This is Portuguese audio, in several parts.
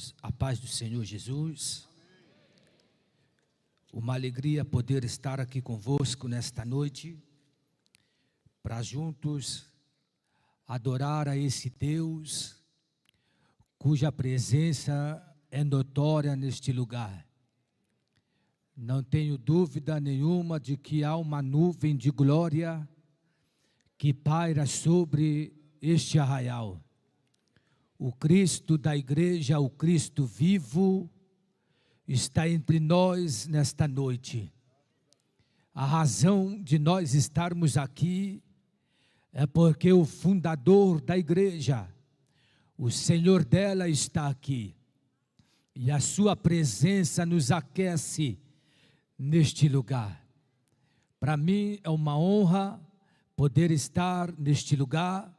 irmãos, a paz do Senhor Jesus. Uma alegria poder estar aqui convosco nesta noite, para juntos adorar a esse Deus, cuja presença é notória neste lugar. Não tenho dúvida nenhuma de que há uma nuvem de glória que paira sobre este arraial. O Cristo da igreja, o Cristo vivo, está entre nós nesta noite. A razão de nós estarmos aqui é porque o fundador da igreja, o Senhor dela está aqui. E a sua presença nos aquece neste lugar. Para mim é uma honra poder estar neste lugar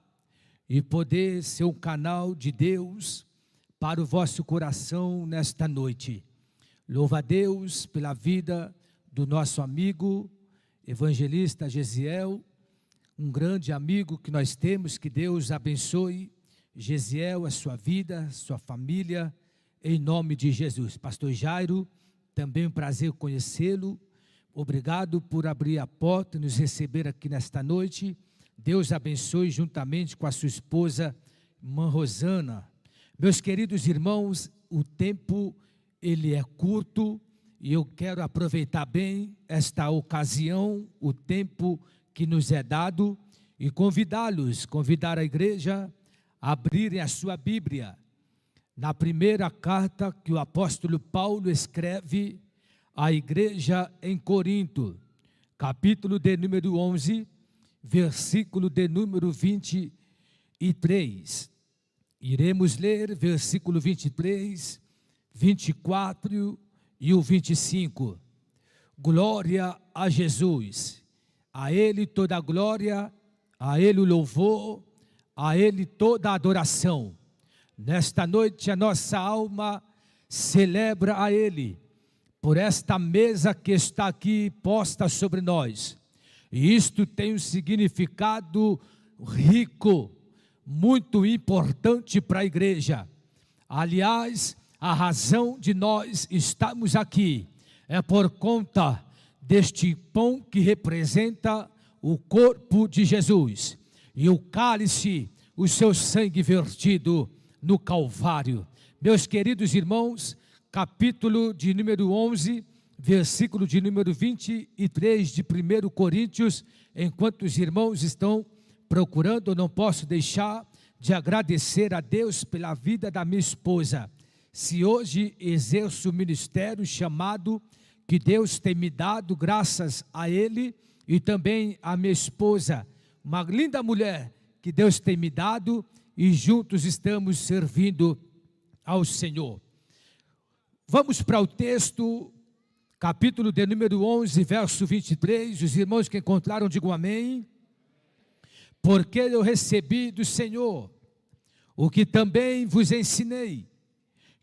e poder ser um canal de Deus para o vosso coração nesta noite. Louva a Deus pela vida do nosso amigo, evangelista Gesiel, um grande amigo que nós temos, que Deus abençoe Gesiel, a sua vida, sua família, em nome de Jesus. Pastor Jairo, também um prazer conhecê-lo, obrigado por abrir a porta e nos receber aqui nesta noite. Deus abençoe juntamente com a sua esposa, irmã Rosana. Meus queridos irmãos, o tempo ele é curto e eu quero aproveitar bem esta ocasião, o tempo que nos é dado e convidar a igreja a abrirem a sua Bíblia. Na primeira carta que o apóstolo Paulo escreve à igreja em Corinto, capítulo de número 11, versículo de número 23. Iremos ler versículo 23, 24 e o 25. Glória a Jesus, a Ele toda a glória, a Ele o louvor, a Ele toda a adoração. Nesta noite a nossa alma celebra a Ele, por esta mesa que está aqui posta sobre nós. E isto tem um significado rico, muito importante para a igreja. Aliás, a razão de nós estarmos aqui é por conta deste pão que representa o corpo de Jesus e o cálice, o seu sangue vertido no Calvário. Meus queridos irmãos, capítulo de número 11, versículo de número 23 de 1 Coríntios, enquanto os irmãos estão procurando, eu não posso deixar de agradecer a Deus pela vida da minha esposa. Se hoje exerço o ministério chamado que Deus tem me dado, graças a Ele e também a minha esposa, uma linda mulher que Deus tem me dado e juntos estamos servindo ao Senhor. Vamos para o texto, capítulo de número 11, verso 23, os irmãos que encontraram, digam amém. Porque eu recebi do Senhor o que também vos ensinei,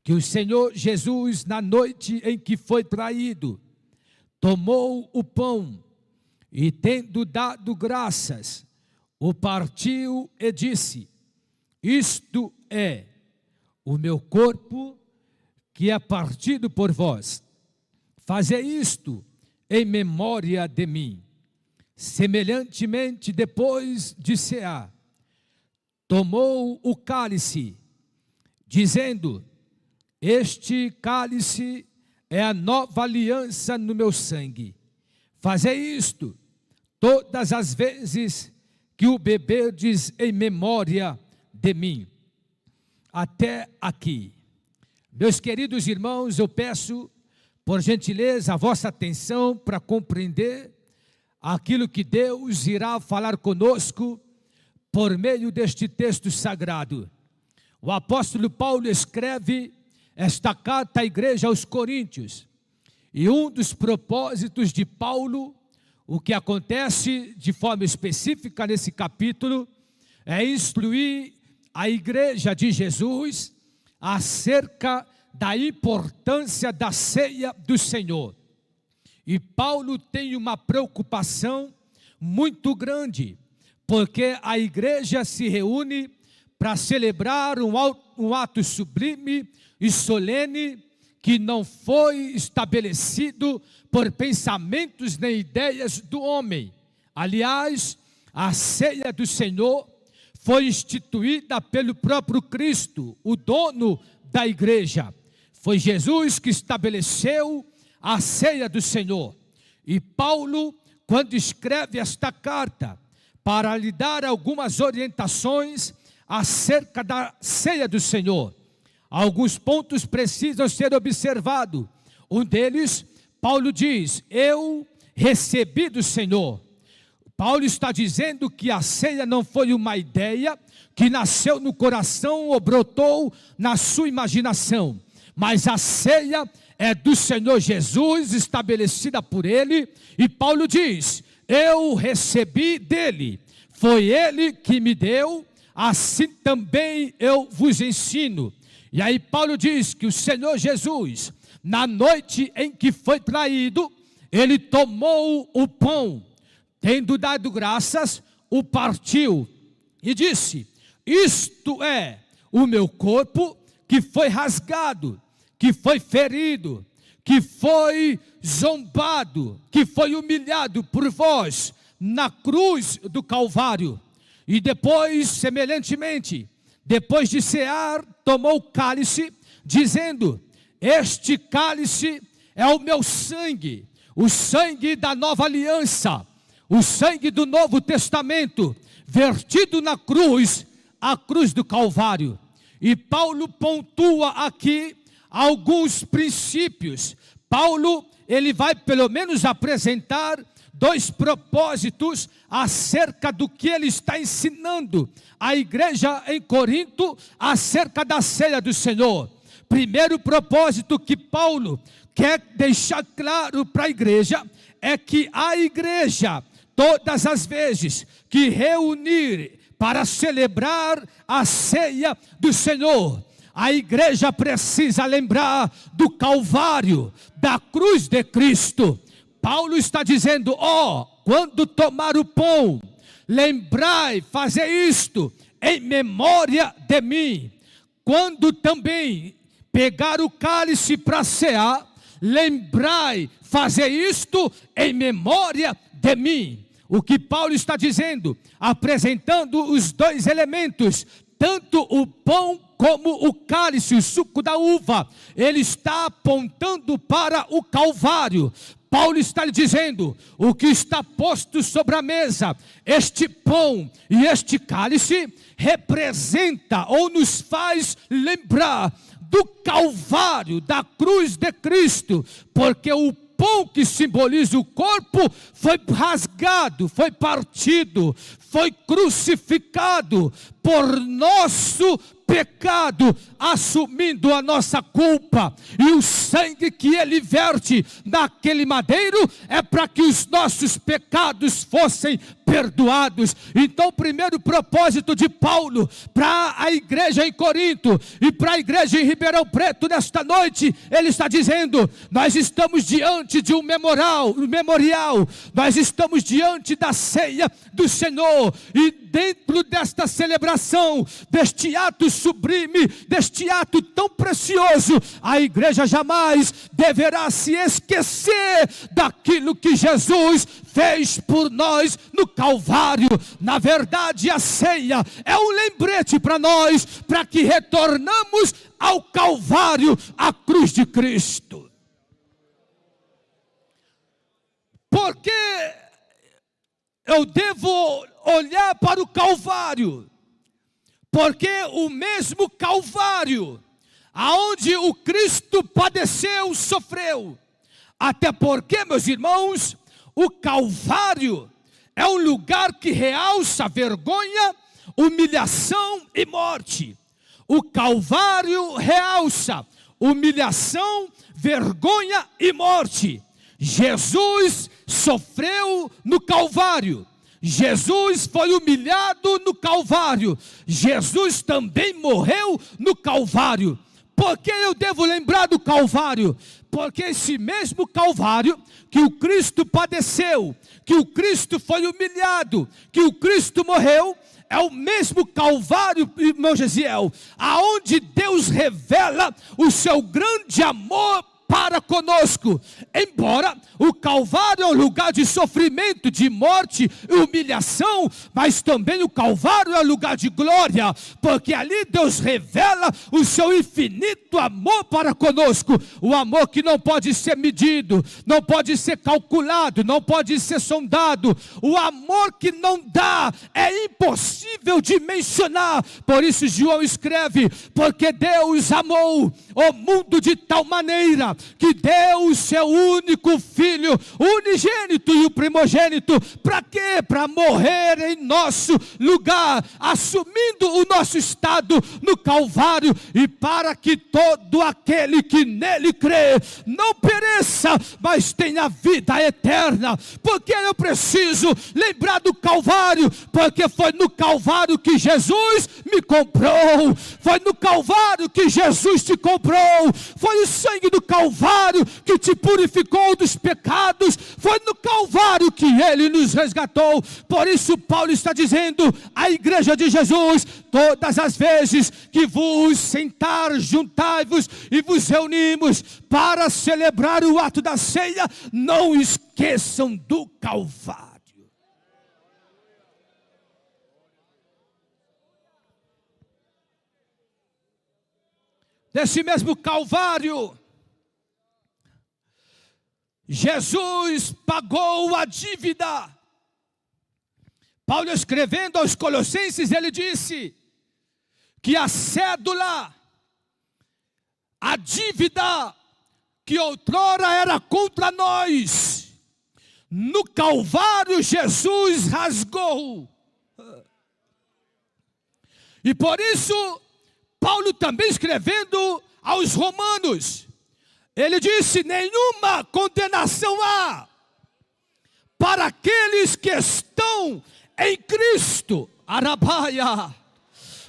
que o Senhor Jesus, na noite em que foi traído, tomou o pão e, tendo dado graças, o partiu e disse: isto é o meu corpo que é partido por vós. Fazei isto em memória de mim. Semelhantemente, depois de cear, tomou o cálice, dizendo: este cálice é a nova aliança no meu sangue. Fazei isto todas as vezes que o beberdes em memória de mim. Até aqui. Meus queridos irmãos, eu peço, por gentileza, a vossa atenção para compreender aquilo que Deus irá falar conosco por meio deste texto sagrado. O apóstolo Paulo escreve esta carta à igreja aos Coríntios, e um dos propósitos de Paulo, o que acontece de forma específica nesse capítulo, é instruir a igreja de Jesus acerca da importância da ceia do Senhor. E Paulo tem uma preocupação muito grande, porque a igreja se reúne para celebrar um ato sublime e solene que não foi estabelecido por pensamentos nem ideias do homem. Aliás, a ceia do Senhor foi instituída pelo próprio Cristo, o dono da igreja. Foi Jesus que estabeleceu a ceia do Senhor. E Paulo, quando escreve esta carta, para lhe dar algumas orientações acerca da ceia do Senhor, alguns pontos precisam ser observados. Um deles, Paulo diz: eu recebi do Senhor. Paulo está dizendo que a ceia não foi uma ideia que nasceu no coração ou brotou na sua imaginação, mas a ceia é do Senhor Jesus, estabelecida por Ele, e Paulo diz: eu recebi dele, foi Ele que me deu, assim também eu vos ensino. E aí Paulo diz que o Senhor Jesus, na noite em que foi traído, Ele tomou o pão, tendo dado graças, o partiu e disse: isto é o meu corpo que foi rasgado, que foi ferido, que foi zombado, que foi humilhado por vós na cruz do Calvário. E depois, semelhantemente, depois de cear, tomou o cálice, dizendo: este cálice é o meu sangue, o sangue da nova aliança, o sangue do Novo Testamento, vertido na cruz, a cruz do Calvário. E Paulo pontua aqui alguns princípios. Paulo, ele vai pelo menos apresentar dois propósitos acerca do que ele está ensinando à igreja em Corinto acerca da ceia do Senhor. Primeiro propósito que Paulo quer deixar claro para a igreja é que a igreja, todas as vezes que reunir para celebrar a ceia do Senhor, a igreja precisa lembrar do Calvário, da cruz de Cristo. Paulo está dizendo: quando tomar o pão, lembrai, fazer isto em memória de mim. Quando também pegar o cálice para cear, lembrai, fazer isto em memória de mim. O que Paulo está dizendo, apresentando os dois elementos, tanto o pão como o cálice, o suco da uva, ele está apontando para o Calvário. Paulo está lhe dizendo: o que está posto sobre a mesa, este pão e este cálice, representa ou nos faz lembrar do Calvário, da cruz de Cristo, porque o pão que simboliza o corpo foi rasgado, foi partido, foi crucificado por nosso pecado, assumindo a nossa culpa, e o sangue que ele verte naquele madeiro é para que os nossos pecados fossem perdoados. Então o primeiro propósito de Paulo para a igreja em Corinto e para a igreja em Ribeirão Preto nesta noite, ele está dizendo: nós estamos diante de um memorial, nós estamos diante da ceia do Senhor, e dentro desta celebração, deste ato sublime, deste ato tão precioso, a igreja jamais deverá se esquecer daquilo que Jesus fez por nós no Calvário. Na verdade, a ceia é um lembrete para nós, para que retornamos ao Calvário, à cruz de Cristo. Porque eu devo olhar para o Calvário, porque o mesmo Calvário, aonde o Cristo padeceu, sofreu, até porque, meus irmãos, o Calvário é um lugar que realça vergonha, humilhação e morte. O Calvário realça humilhação, vergonha e morte. Jesus sofreu no Calvário, Jesus foi humilhado no Calvário, Jesus também morreu no Calvário. Por que eu devo lembrar do Calvário? Porque esse mesmo Calvário que o Cristo padeceu, que o Cristo foi humilhado, que o Cristo morreu, é o mesmo Calvário, irmão Gesiel, aonde Deus revela o seu grande amor para conosco. Embora o Calvário é um lugar de sofrimento, de morte e humilhação, mas também o Calvário é um lugar de glória, porque ali Deus revela o seu infinito amor para conosco, o amor que não pode ser medido, não pode ser calculado, não pode ser sondado, o amor que não dá, é impossível de mencionar. Por isso João escreve: porque Deus amou o mundo de tal maneira que deu o seu único filho, unigênito e o primogênito. Para quê? Para morrer em nosso lugar, assumindo o nosso estado no Calvário, e para que todo aquele que nele crê não pereça, mas tenha vida eterna. Porque eu preciso lembrar do Calvário? Porque foi no Calvário que Jesus me comprou, foi no Calvário que Jesus te comprou, foi o sangue do Calvário que te purificou dos pecados, foi no Calvário que Ele nos resgatou. Por isso Paulo está dizendo à igreja de Jesus: todas as vezes que vos sentar, juntai-vos e vos reunimos para celebrar o ato da ceia, não esqueçam do Calvário. Desse mesmo Calvário, Jesus pagou a dívida. Paulo, escrevendo aos Colossenses, ele disse que a cédula, a dívida que outrora era contra nós, no Calvário Jesus rasgou. E por isso Paulo, também escrevendo aos Romanos, ele disse: nenhuma condenação há para aqueles que estão em Cristo. Arabaia.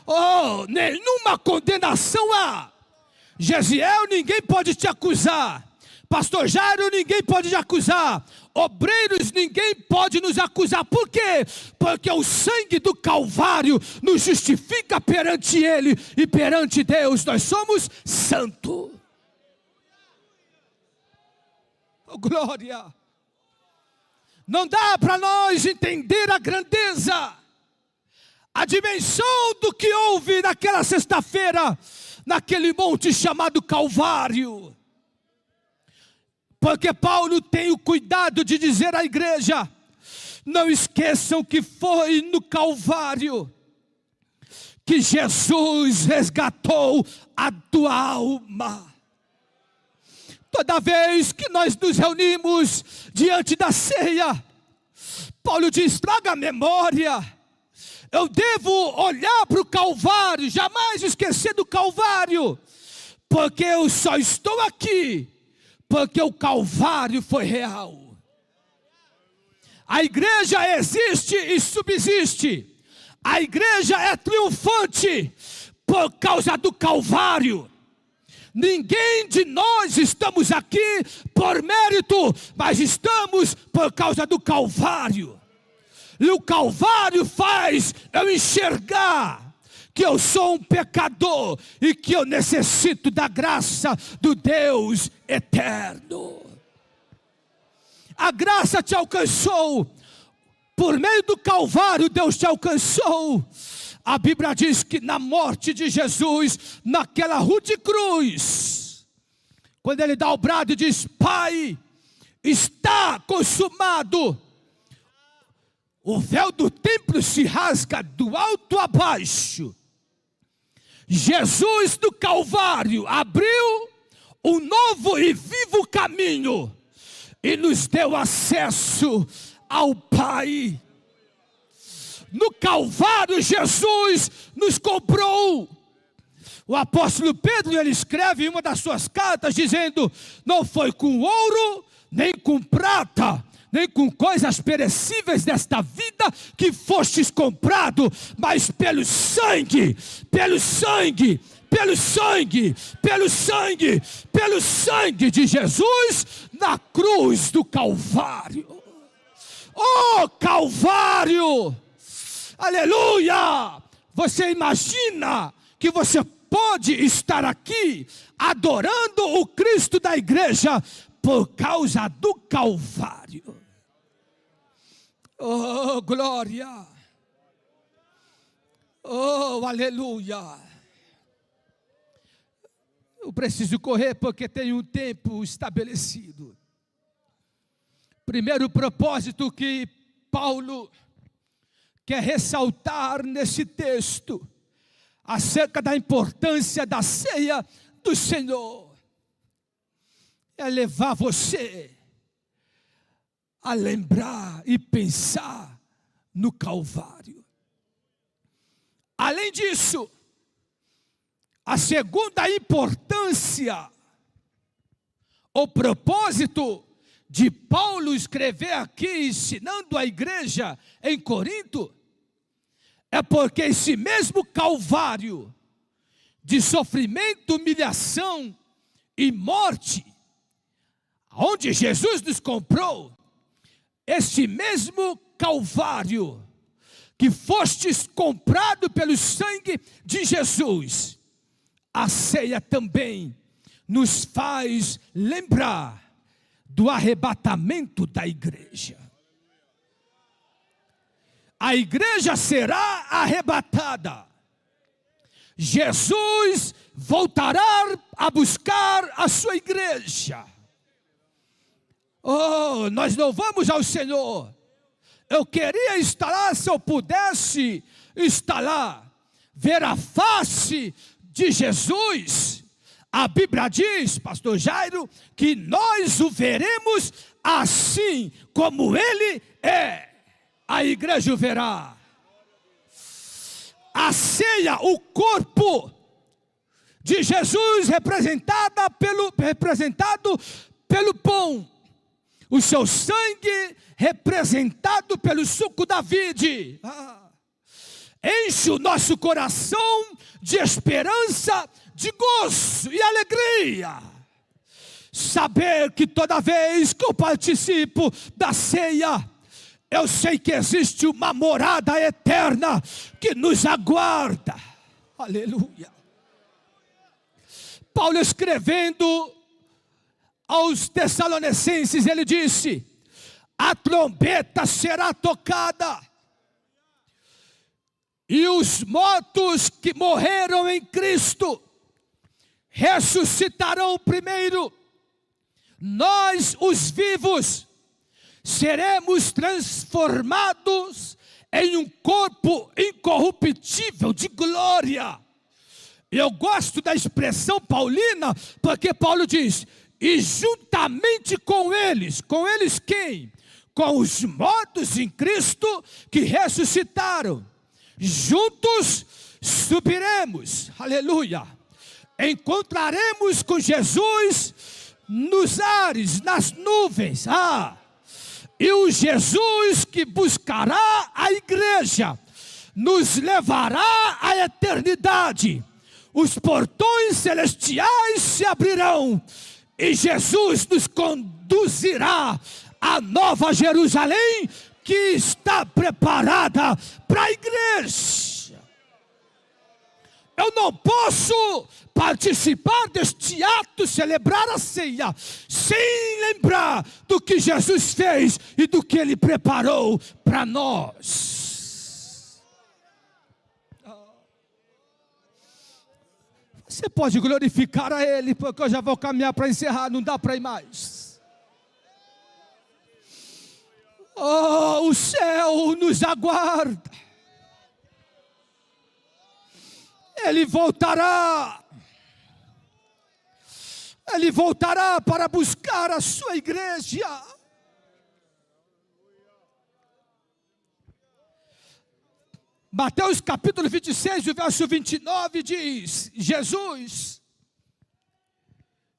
Oh, nenhuma condenação há. Gesiel, ninguém pode te acusar. Pastor Jairo, ninguém pode te acusar. Obreiros, ninguém pode nos acusar. Por quê? Porque o sangue do Calvário nos justifica perante Ele, e perante Deus nós somos santos. Oh, glória! Não dá para nós entender a grandeza, a dimensão do que houve naquela sexta-feira, naquele monte chamado Calvário. Porque Paulo tem o cuidado de dizer à igreja: não esqueçam que foi no Calvário que Jesus resgatou a tua alma. Toda vez que nós nos reunimos diante da ceia, Paulo diz: traga a memória. Eu devo olhar para o Calvário, jamais esquecer do Calvário, porque eu só estou aqui porque o Calvário foi real. A igreja existe e subsiste. A igreja é triunfante por causa do Calvário. Ninguém de nós estamos aqui por mérito, mas estamos por causa do Calvário. E o Calvário faz eu enxergar que eu sou um pecador e que eu necessito da graça do Deus eterno. A graça te alcançou. Por meio do Calvário Deus te alcançou. A Bíblia diz que na morte de Jesus, naquela rude cruz, quando ele dá o brado e diz: Pai, está consumado, o véu do templo se rasga do alto a baixo. Jesus do Calvário abriu um novo e vivo caminho e nos deu acesso ao Pai. No Calvário Jesus nos comprou. O apóstolo Pedro, ele escreve em uma das suas cartas dizendo: não foi com ouro, nem com prata, nem com coisas perecíveis desta vida que fostes comprado, mas pelo sangue, pelo sangue, pelo sangue, pelo sangue, pelo sangue de Jesus na cruz do Calvário. Oh, Calvário! Aleluia! Você imagina que você pode estar aqui adorando o Cristo da igreja por causa do Calvário. Oh, glória! Oh, aleluia! Eu preciso correr porque tem um tempo estabelecido. Primeiro propósito que Paulo quer ressaltar nesse texto, acerca da importância da ceia do Senhor, é levar você a lembrar e pensar no Calvário. Além disso, a segunda importância, o propósito de Paulo escrever aqui, ensinando a igreja em Corinto, é porque esse mesmo Calvário de sofrimento, humilhação e morte, onde Jesus nos comprou, esse mesmo Calvário que fostes comprado pelo sangue de Jesus, a ceia também nos faz lembrar do arrebatamento da igreja. A igreja será arrebatada. Jesus voltará a buscar a sua igreja. Oh, nós louvamos ao Senhor. Eu queria estar lá, se eu pudesse estar lá, ver a face de Jesus. A Bíblia diz, pastor Jairo, que nós o veremos assim como ele é. A igreja o verá. A ceia, o corpo de Jesus representado pelo pão. O seu sangue representado pelo suco da vide. Enche o nosso coração de esperança, de gozo e alegria. Saber que toda vez que eu participo da ceia, eu sei que existe uma morada eterna que nos aguarda. Aleluia. Paulo escrevendo aos Tessalonicenses, ele disse: a trombeta será tocada, e os mortos que morreram em Cristo ressuscitarão primeiro. Nós, os vivos, seremos transformados em um corpo incorruptível de glória. Eu gosto da expressão paulina, porque Paulo diz: e juntamente com eles quem? Com os mortos em Cristo que ressuscitaram, juntos subiremos, aleluia, encontraremos com Jesus nos ares, nas nuvens, e o Jesus que buscará a igreja, nos levará à eternidade. Os portões celestiais se abrirão, e Jesus nos conduzirá à Nova Jerusalém, que está preparada para a igreja. Eu não posso participar deste ato, celebrar a ceia, sem lembrar do que Jesus fez e do que Ele preparou para nós. Você pode glorificar a Ele, porque eu já vou caminhar para encerrar, não dá para ir mais. Oh, o céu nos aguarda. Ele voltará para buscar a sua igreja. Mateus capítulo 26, o verso 29 diz: Jesus,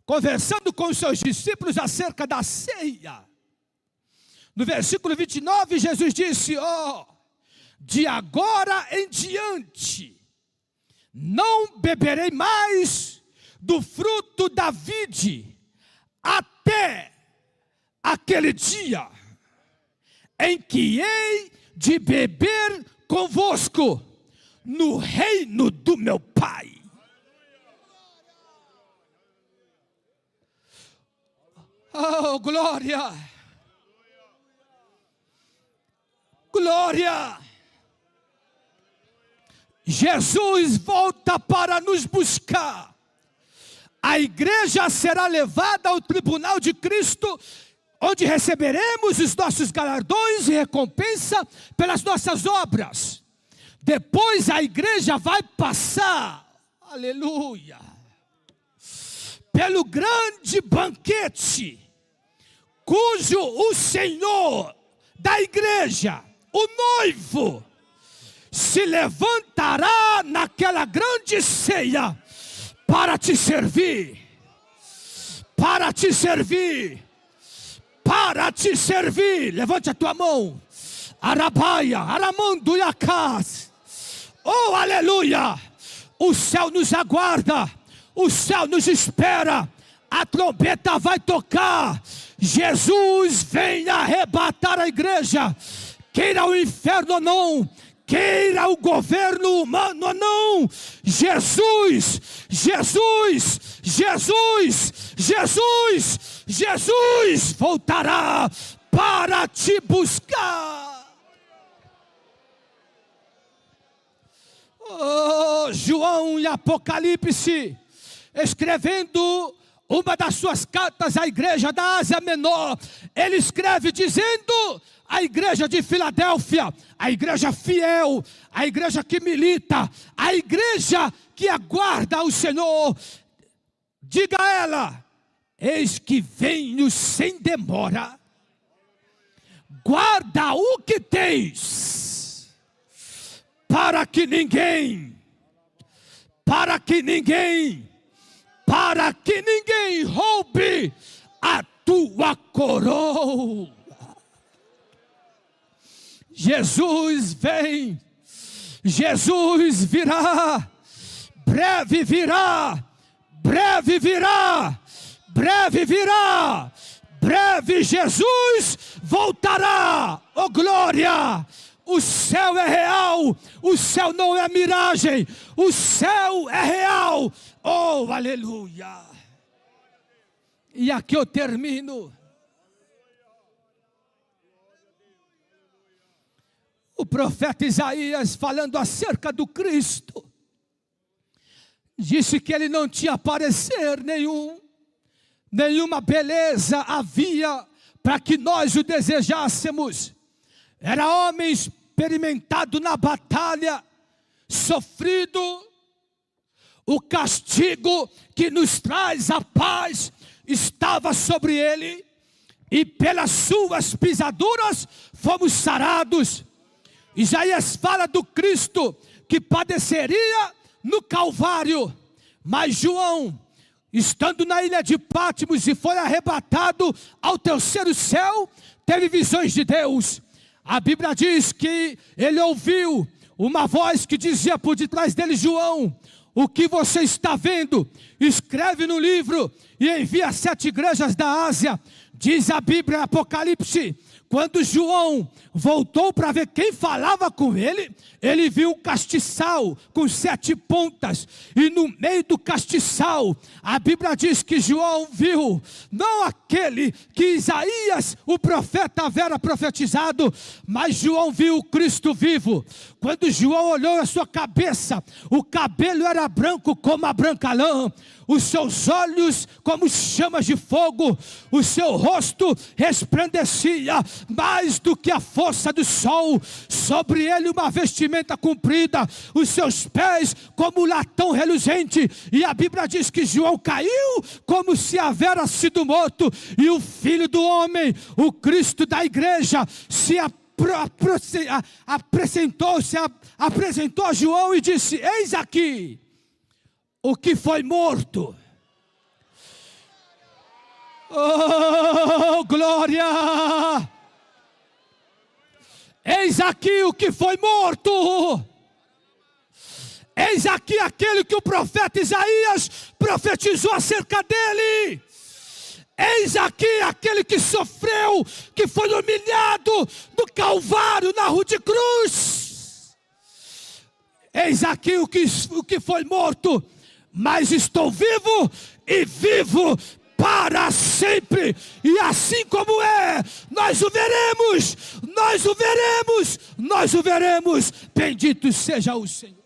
conversando com os seus discípulos acerca da ceia, no versículo 29, Jesus disse: de agora em diante, não beberei mais do fruto da vide, até aquele dia em que hei de beber convosco no reino do meu Pai. Oh, glória! Glória! Jesus volta para nos buscar. A igreja será levada ao tribunal de Cristo, onde receberemos os nossos galardões e recompensa pelas nossas obras. Depois a igreja vai passar, aleluia, pelo grande banquete, cujo o Senhor da igreja, o noivo, se levantará naquela grande ceia para te servir, para te servir, para te servir. Levante a tua mão. Arabaia, Aramandu Yacás. Oh, aleluia! O céu nos aguarda, o céu nos espera, a trombeta vai tocar. Jesus vem arrebatar a igreja, queira o inferno ou não, queira o governo humano ou não. Jesus, Jesus, Jesus, Jesus, Jesus voltará para te buscar. Oh, João em Apocalipse, escrevendo uma das suas cartas à igreja da Ásia Menor, ele escreve dizendo: a igreja de Filadélfia, a igreja fiel, a igreja que milita, a igreja que aguarda o Senhor, diga a ela: eis que venho sem demora, guarda o que tens, para que ninguém roube a tua coroa. Jesus vem, Jesus virá, breve virá, breve virá, breve virá, breve Jesus voltará. Oh glória! O céu é real, o céu não é miragem, o céu é real. Oh, aleluia! E aqui eu termino. O profeta Isaías, falando acerca do Cristo, disse que ele não tinha parecer nenhum, nenhuma beleza havia para que nós o desejássemos. Era homem experimentado na batalha, sofrido. O castigo que nos traz a paz estava sobre ele, e pelas suas pisaduras fomos sarados. Isaías fala do Cristo que padeceria no Calvário, mas João, estando na ilha de Patmos e foi arrebatado ao terceiro céu, teve visões de Deus. A Bíblia diz que ele ouviu uma voz que dizia por detrás dele: João, o que você está vendo? Escreve no livro e envia às 7 igrejas da Ásia. Diz a Bíblia em Apocalipse, quando João voltou para ver quem falava com ele, ele viu um castiçal com 7 pontas, e no meio do castiçal, a Bíblia diz que João viu, não aquele que Isaías, o profeta, havia profetizado, mas João viu o Cristo vivo. Quando João olhou a sua cabeça, o cabelo era branco como a branca lã, os seus olhos como chamas de fogo, o seu rosto resplandecia mais do que a força do sol, sobre ele uma vestimenta comprida, os seus pés como latão reluzente, e a Bíblia diz que João caiu como se houvera sido morto, e o Filho do Homem, o Cristo da igreja, apresentou a João e disse: eis aqui o que foi morto. Oh, glória! Eis aqui o que foi morto. Eis aqui aquele que o profeta Isaías profetizou acerca dele. Eis aqui aquele que sofreu, que foi humilhado no Calvário, na rua de cruz. Eis aqui o que foi morto, mas estou vivo e vivo para sempre. E assim como é, nós o veremos, nós o veremos, nós o veremos. Bendito seja o Senhor.